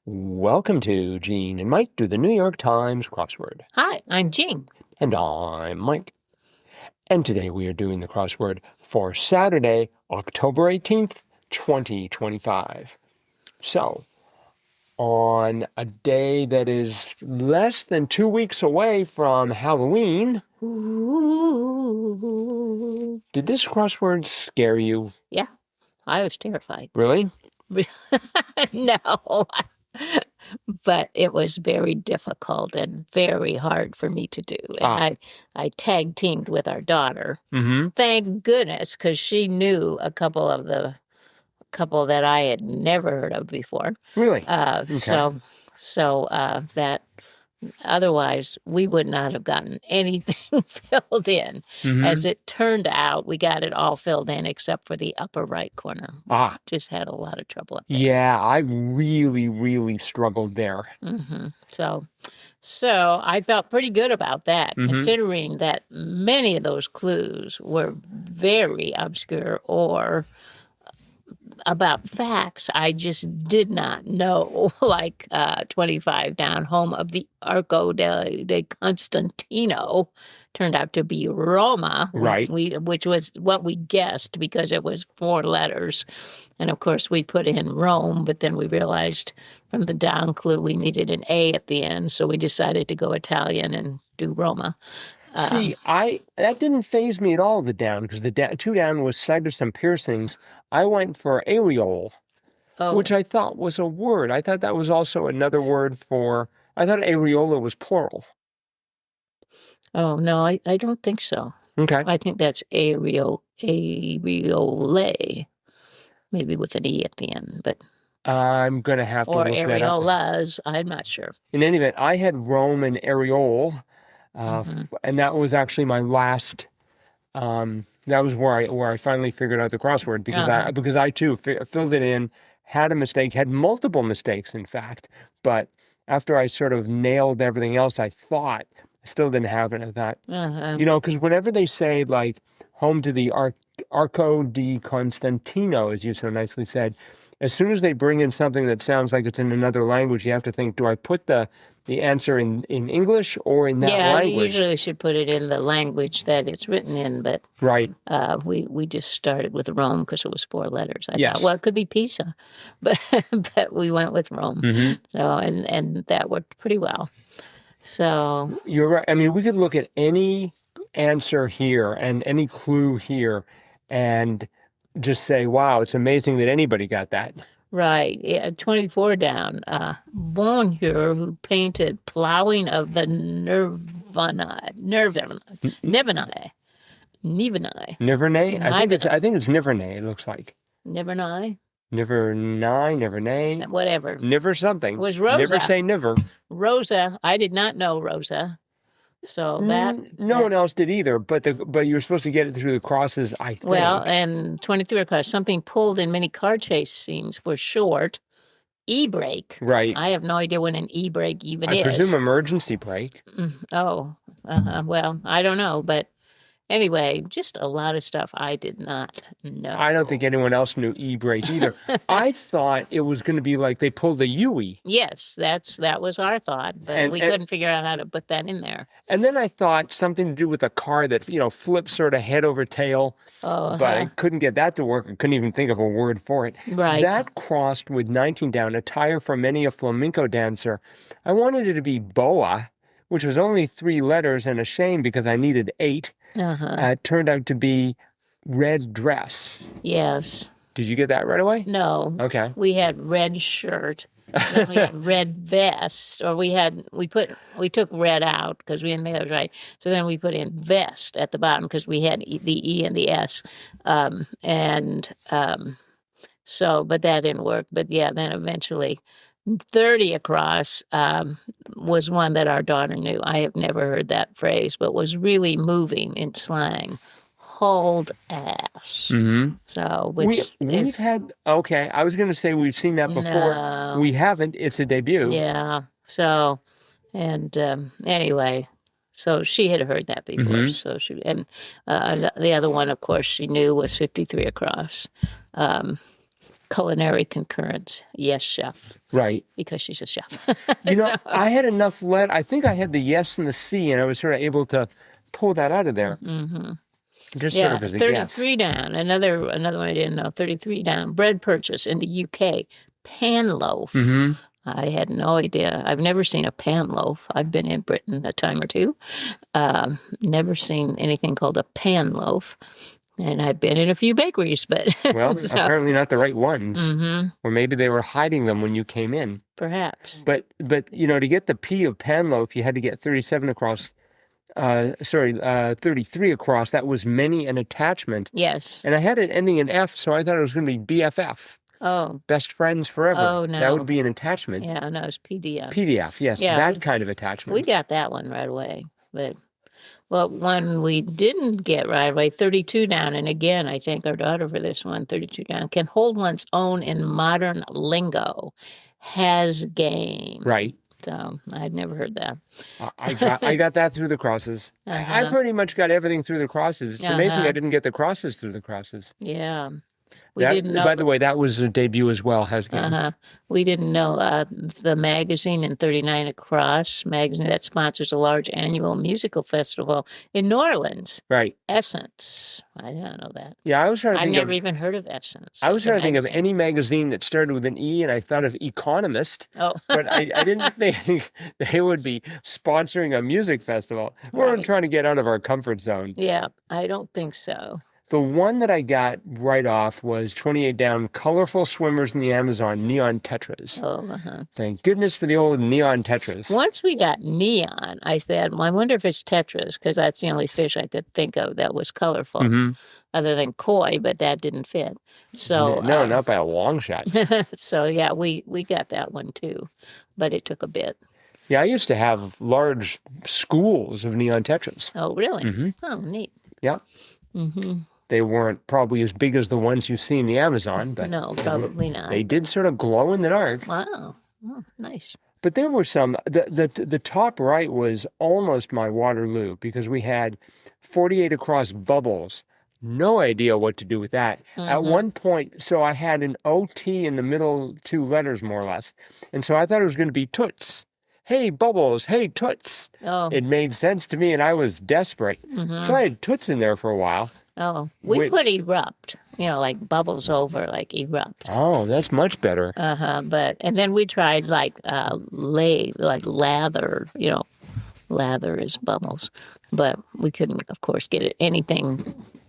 Welcome to Gene and Mike do the New York Times crossword. Hi, I'm Jean. And I'm Mike. And today we are doing the crossword for Saturday, October 18th, 2025. So, on a day that is less than 2 weeks away from Halloween, Ooh. did this crossword scare you? Yeah, I was terrified. Really? No, but it was very difficult and very hard for me to do. And I tag teamed with our daughter. Mm-hmm. Thank goodness, because she knew a couple that I had never heard of before. Really? Okay. So that otherwise we would not have gotten anything filled in. Mm-hmm. As it turned out, we got it all filled in except for the upper right corner. Just had a lot of trouble up there. Yeah, I really struggled there. Mm-hmm. So I felt pretty good about that, considering that many of those clues were very obscure or about facts I just did not know, like 25 down, home of the Arco de Constantino, turned out to be Roma, right? Which was what we guessed because it was 4 letters. And of course, we put in Rome, but then we realized from the down clue we needed an A at the end, so we decided to go Italian and do Roma. See, that didn't faze me at all, the down, because the 2 down was site of some piercings. I went for areole, which I thought was a word. I thought that was also another word for, I thought areola was plural. Oh, no, I don't think so. Okay. I think that's areole, maybe with an E at the end, but... I'm going to have to look that up. Or areolas, I'm not sure. In any event, I had Rome and areole. And that was actually my last. That was where I finally figured out the crossword because I too filled it in, had a mistake, had multiple mistakes in fact. But after I sort of nailed everything else, I thought I still didn't have it. I thought, because whenever they say like home to the Arco di Constantino, as you so nicely said, as soon as they bring in something that sounds like it's in another language, you have to think, do I put the answer in English or in that language? Yeah, you usually should put it in the language that it's written in, but we just started with Rome because it was 4 letters. I thought, well, it could be Pisa, but we went with Rome. So and that worked pretty well. So you're right. I mean, we could look at any answer here and any clue here and just say, wow, it's amazing that anybody got that. Right. Yeah, 24 down. Bonheur, who painted Plowing of the Nivernais. I think it's Nivernais, it looks like. Nivernais? Nivernais. Whatever. Niver something. It was Rosa. Never say never. Rosa. I did not know Rosa. So no one else did either, but you were supposed to get it through the crosses, I think. Well, and 23 across, something pulled in many car chase scenes for short. E-brake. Right. I have no idea what an e-brake even is. I presume emergency brake. Well, I don't know, but anyway, just a lot of stuff I did not know. I don't think anyone else knew e-brake either. I thought it was going to be like they pulled a UE. Yes, that was our thought, but we couldn't figure out how to put that in there. And then I thought something to do with a car that, flips sort of head over tail. But I couldn't get that to work. I couldn't even think of a word for it. Right. That crossed with 19 down, attire for many a flamenco dancer. I wanted it to be boa, which was only 3 letters, and a shame because I needed 8. It turned out to be red dress. Yes. Did you get that right away? No. Okay. We had red shirt. Then we had red vest, or we took red out because we didn't think that was right. So then we put in vest at the bottom because we had the E and the S, so but that didn't work. But yeah, then eventually 30 across was one that our daughter knew. I have never heard that phrase, but was really moving in slang. Hold ass. So, we've had, I was going to say we've seen that before. No. We haven't. It's a debut. Yeah. So, and anyway, so she had heard that before. So and the other one, of course, she knew was 53 across. culinary concurrence. Yes, chef. Right. Because she's a chef. I had enough I think I had the yes and the C, and I was sort of able to pull that out of there. Just sort of as a 33 guess. down. Another one I didn't know. 33 down. Bread purchase in the UK. Pan loaf. I had no idea. I've never seen a pan loaf. I've been in Britain a time or two. Never seen anything called a pan loaf. And I've been in a few bakeries, but... Well, apparently not the right ones. Or maybe they were hiding them when you came in. Perhaps. But to get the P of pan loaf, you had to get 37 across. 33 across. That was many an attachment. Yes. And I had it ending in F, so I thought it was going to be BFF. Oh. Best friends forever. Oh, no. That would be an attachment. Yeah, no, it's PDF. PDF, yes. Yeah, that kind of attachment. We got that one right away. But, well, one we didn't get right away, 32 down. And again, I thank our daughter for this one, 32 down. Can hold one's own in modern lingo. Has game. Right. So I'd never heard that. I got that through the crosses. I pretty much got everything through the crosses. It's amazing I didn't get the crosses through the crosses. Yeah. We didn't know. By the way, that was a debut as well. Has game. We didn't know the magazine in 39 Across, magazine that sponsors a large annual musical festival in New Orleans. Right. Essence. I didn't know that. Yeah, I was trying to think I've never even heard of Essence. I was trying to think of any magazine that started with an E, and I thought of Economist. Oh. But I didn't think they would be sponsoring a music festival. We're trying to get out of our comfort zone. Yeah, I don't think so. The one that I got right off was 28 down, colorful swimmers in the Amazon, neon tetras. Oh, Thank goodness for the old neon tetras. Once we got neon, I said, well, I wonder if it's tetras, because that's the only fish I could think of that was colorful, other than koi, but that didn't fit. So no, not by a long shot. So, yeah, we got that one, too, but it took a bit. Yeah, I used to have large schools of neon tetras. Oh, really? Oh, neat. Yeah. They weren't probably as big as the ones you see in the Amazon, but no, probably not. They did sort of glow in the dark. Wow. Oh, nice. But there were some, the top right was almost my Waterloo, because we had 48 across bubbles. No idea what to do with that. At one point, so I had an OT in the middle two letters, more or less. And so I thought it was going to be toots. Hey, bubbles. Hey, toots. Oh. It made sense to me, and I was desperate. So I had toots in there for a while. Oh, we put erupt, like bubbles over, like erupt. Oh, that's much better. And then we tried like lather, lather is bubbles. But we couldn't, of course, get it anything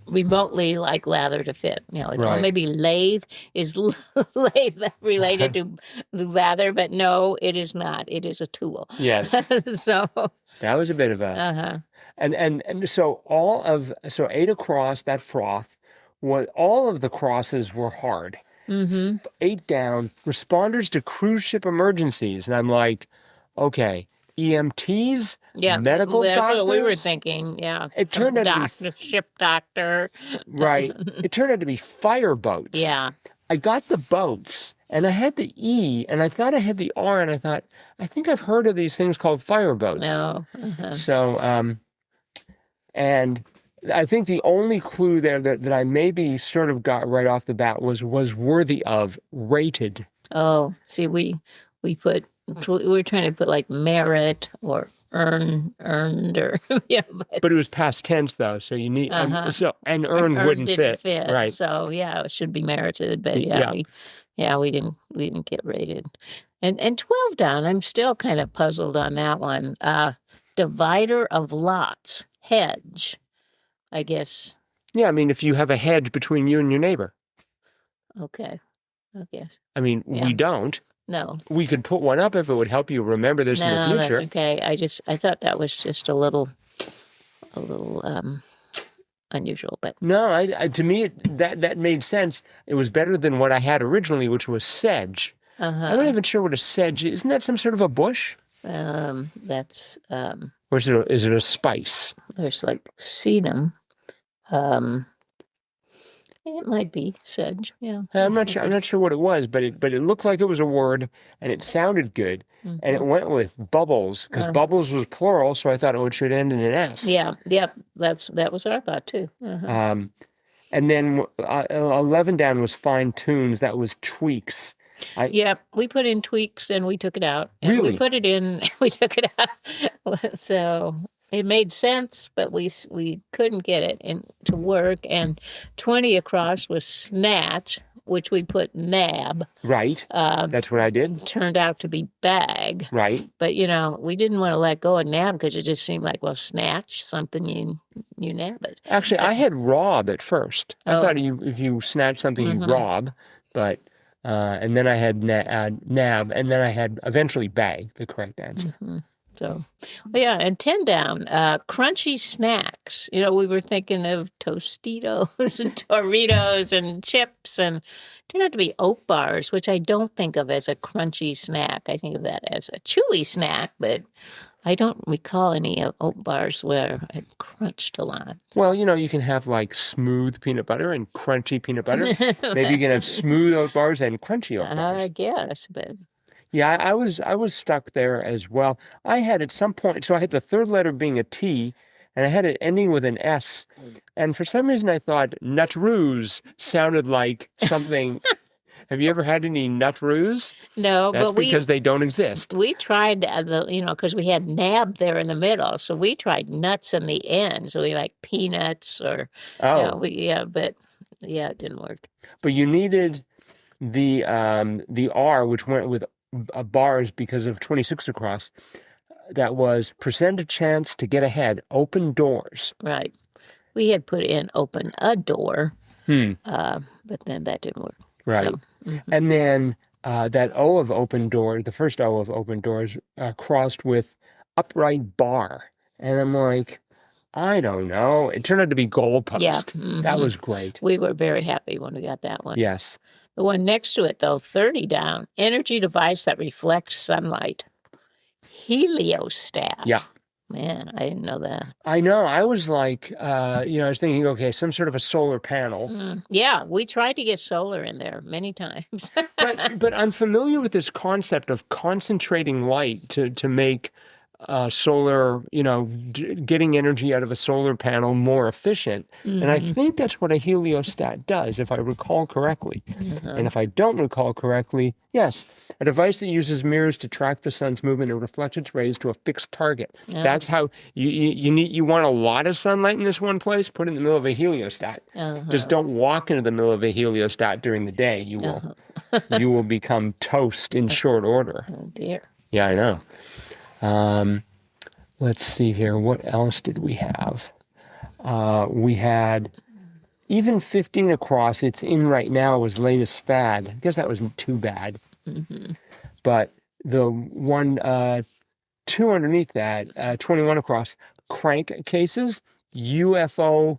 remotely like lather to fit. Or maybe lathe is lathe related to lather, but no, it is not. It is a tool. Yes. So that was a bit of a and so 8 across, that froth, all of the crosses were hard. 8 down, responders to cruise ship emergencies, and I'm like, okay, EMTs, medical doctors. That's what we were thinking. Yeah, it turned out to be ship doctor. Right. It turned out to be fire boats. Yeah. I got the boats, and I had the E, and I thought I had the R, and I thought, I think I've heard of these things called fire boats. No. So, and I think the only clue there that I maybe sort of got right off the bat was worthy of, rated. Oh, see, we were trying to put like merit or earned or but it was past tense though, so you need and earn wouldn't fit, right? So it should be merited, but we didn't get rated. And 12 down, I'm still kind of puzzled on that one. Divider of lots, hedge, I guess. Yeah, I mean, if you have a hedge between you and your neighbor. Okay, I guess. I mean, we don't. No. We could put one up if it would help you remember this in the future. That's okay. I thought that was just a little unusual, but no, I to me that made sense. It was better than what I had originally, which was sedge. I'm not even sure what a sedge is. Isn't that some sort of a bush? That's or is it a spice? There's like sedum. It might be sedge, yeah. I'm not sure what it was, but it looked like it was a word, and it sounded good, and it went with bubbles, because bubbles was plural, so I thought it should end in an S. Yeah, yep, that was our thought too. And then 11 down was fine tunes. That was tweaks. Yep, we put in tweaks and we took it out. And Really? we put it in, we took it out. So it made sense, but we couldn't get it to work. And 20 across was snatch, which we put nab. Right. That's what I did. Turned out to be bag. Right. But, we didn't want to let go of nab because it just seemed like, well, snatch, something you nab it. Actually, I had rob at first. I thought if you snatch something, you rob. But, and then I had nab, and then I had eventually bag, the correct answer. So, yeah, and 10 down, crunchy snacks. We were thinking of Tostitos and Doritos and chips, and it turned out to be oat bars, which I don't think of as a crunchy snack. I think of that as a chewy snack, but I don't recall any of oat bars where it crunched a lot. Well, you can have like smooth peanut butter and crunchy peanut butter. Maybe you can have smooth oat bars and crunchy oat bars. I guess, but... Yeah, I was stuck there as well. I had at some point, so I had the third letter being a T, and I had it ending with an S. And for some reason, I thought Nutrus sounded like something. Have you ever had any Nutrus? No, That's but because they don't exist. We tried because we had nab there in the middle, so we tried nuts in the end. So we like peanuts or but it didn't work. But you needed the R, which went with bars because of 26 across. That was present a chance to get ahead, open doors. Right. We had put in open a door, but then that didn't work. Right. So, and then that O of open door, the first O of open doors, crossed with upright bar. And I'm like, I don't know. It turned out to be goalpost. Yeah. That was great. We were very happy when we got that one. Yes. The one next to it, though, 30 down, energy device that reflects sunlight. Heliostat. Yeah. Man, I didn't know that. I know. I was like, I was thinking, okay, some sort of a solar panel. Yeah, we tried to get solar in there many times. but I'm familiar with this concept of concentrating light to make solar, getting energy out of a solar panel more efficient. And I think that's what a heliostat does, if I recall correctly. And if I don't recall correctly, yes, a device that uses mirrors to track the sun's movement and reflect its rays to a fixed target. That's how you want a lot of sunlight in this one place, put it in the middle of a heliostat. Just don't walk into the middle of a heliostat during the day. You will become toast in short order. Oh dear. Yeah, I know. Let's see here. What else did we have? We had even 15 across. It's in right now was latest fad. I guess that wasn't too bad. But the one, 2 underneath that, 21 across, crank cases, ufology,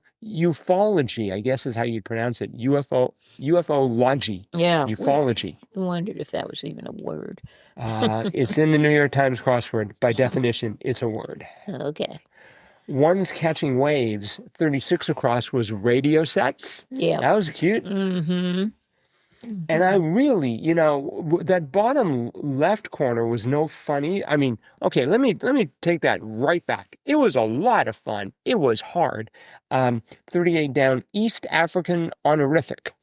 I guess is how you'd pronounce it. Ufology. Yeah. Ufology. I wondered if that was even a word. It's in the New York Times crossword. By definition, it's a word. Okay. One's catching waves. 36 across was radio sets. Yeah. That was cute. And I really, that bottom left corner was no funny. I mean, okay, let me take that right back. It was a lot of fun. It was hard. 38 down, East African honorific.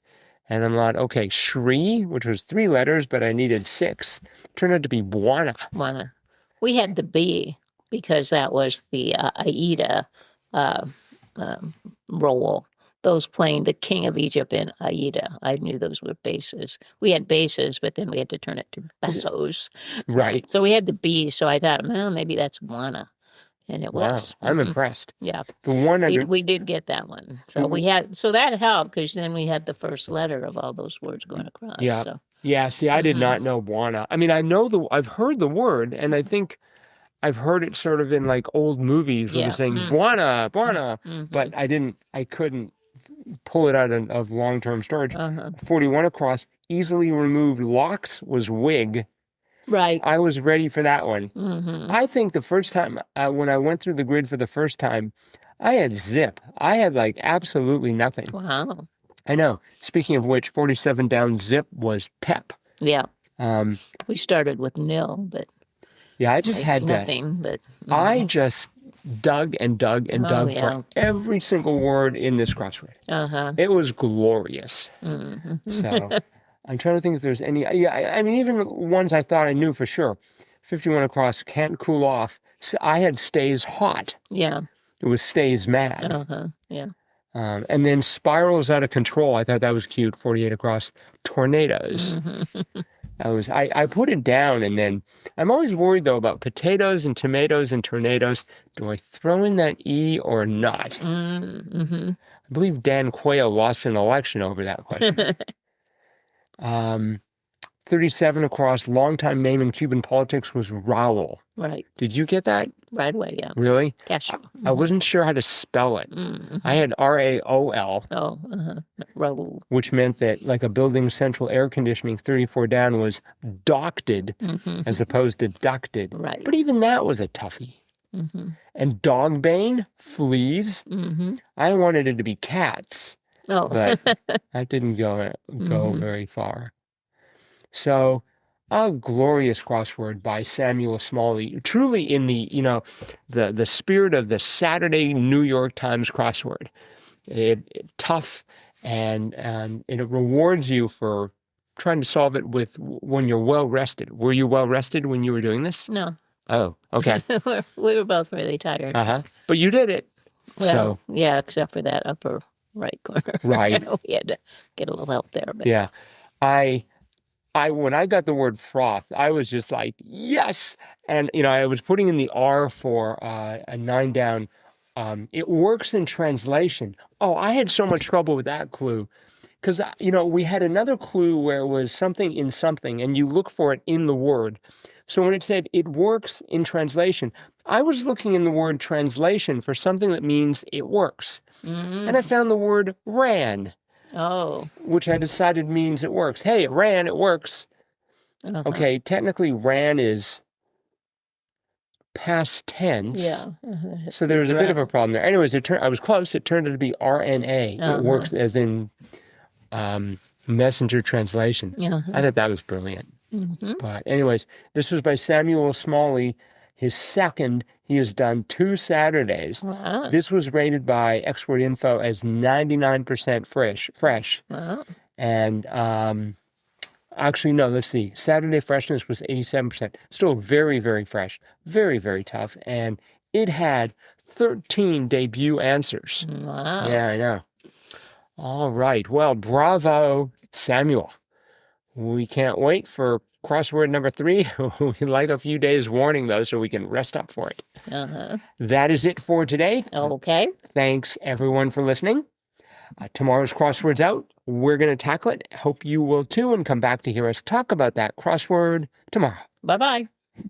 And I'm like, okay, Shri, which was 3 letters, but I needed 6. Turned out to be Bwana. Bwana. We had the B because that was the Aida role. Those playing the King of Egypt in Aida. I knew those were bases. We had bases, but then we had to turn it to pesos. Right. So we had the B, so I thought, well, maybe that's Bwana. And it was. Wow, I'm impressed. Yeah. The one we did get that one. So that helped because then we had the first letter of all those words going across. Yeah. So. Yeah, see, I did not know Bwana. I mean, I've heard the word, and I think I've heard it sort of in like old movies where they're saying Bwana, but I couldn't pull it out of long-term storage. 41 across, easily removed locks was wig. Right. I was ready for that one. I think the first time, when I went through the grid for the first time, I had zip. I had like absolutely nothing. Wow. I know. Speaking of which, 47 down zip was pep. Yeah. We started with nil, but yeah, I just had nothing. But I just dug and dug and dug yeah. for every single word in this crossword. It was glorious. So I'm trying to think if there's any. Yeah, I mean, even ones I thought I knew for sure. 51 across, can't cool off. So I had stays hot. Yeah. It was stays mad. Yeah. And then spirals out of control. I thought that was cute. 48 across, tornadoes. I put it down, and then I'm always worried though about potatoes and tomatoes and tornadoes. Do I throw in that E or not? I believe Dan Quayle lost an election over that question. 37 across, longtime name in Cuban politics was Raul. Right. Did you get that? Right away, yeah. Really? Castro. I wasn't sure how to spell it. I had R-A-O-L. Oh, Raul. Which meant that like a building's central air conditioning 34 down was docted as opposed to ducted. Right. But even that was a toughie. And dogbane, fleas. I wanted it to be cats. Oh. But that didn't go very far. So, a glorious crossword by Samuel Smalley, truly in the, the spirit of the Saturday New York Times crossword. Tough, and it rewards you for trying to solve it when you're well rested. Were you well rested when you were doing this? No. Oh, okay. We were both really tired. But you did it. Well, yeah, except for that upper right corner. Right. We had to get a little help there. But. Yeah. When I got the word froth, I was just like, yes. And, I was putting in the R for a 9 down. It works in translation. Oh, I had so much trouble with that clue. Because, we had another clue where it was something in something, and you look for it in the word. So when it said it works in translation, I was looking in the word translation for something that means it works. And I found the word ran. Oh. Which I decided means it works. Hey, it ran, it works. Okay, technically ran is past tense. Yeah. So there was a bit of a problem there. Anyways, I was close. It turned out to be RNA. It works as in messenger translation. I thought that was brilliant. But anyways, this was by Samuel Smalley. His second, he has done 2 Saturdays. Wow. This was rated by Expert Info as 99% fresh. Wow. And actually, no, let's see. Saturday freshness was 87%. Still very, very fresh. Very, very tough. And it had 13 debut answers. Wow. Yeah, I know. All right. Well, bravo, Samuel. We can't wait for crossword number 3. We'd like a few days warning, though, so we can rest up for it. That is it for today. Okay. Thanks, everyone, for listening. Tomorrow's crossword's out. We're going to tackle it. Hope you will, too, and come back to hear us talk about that crossword tomorrow. Bye-bye.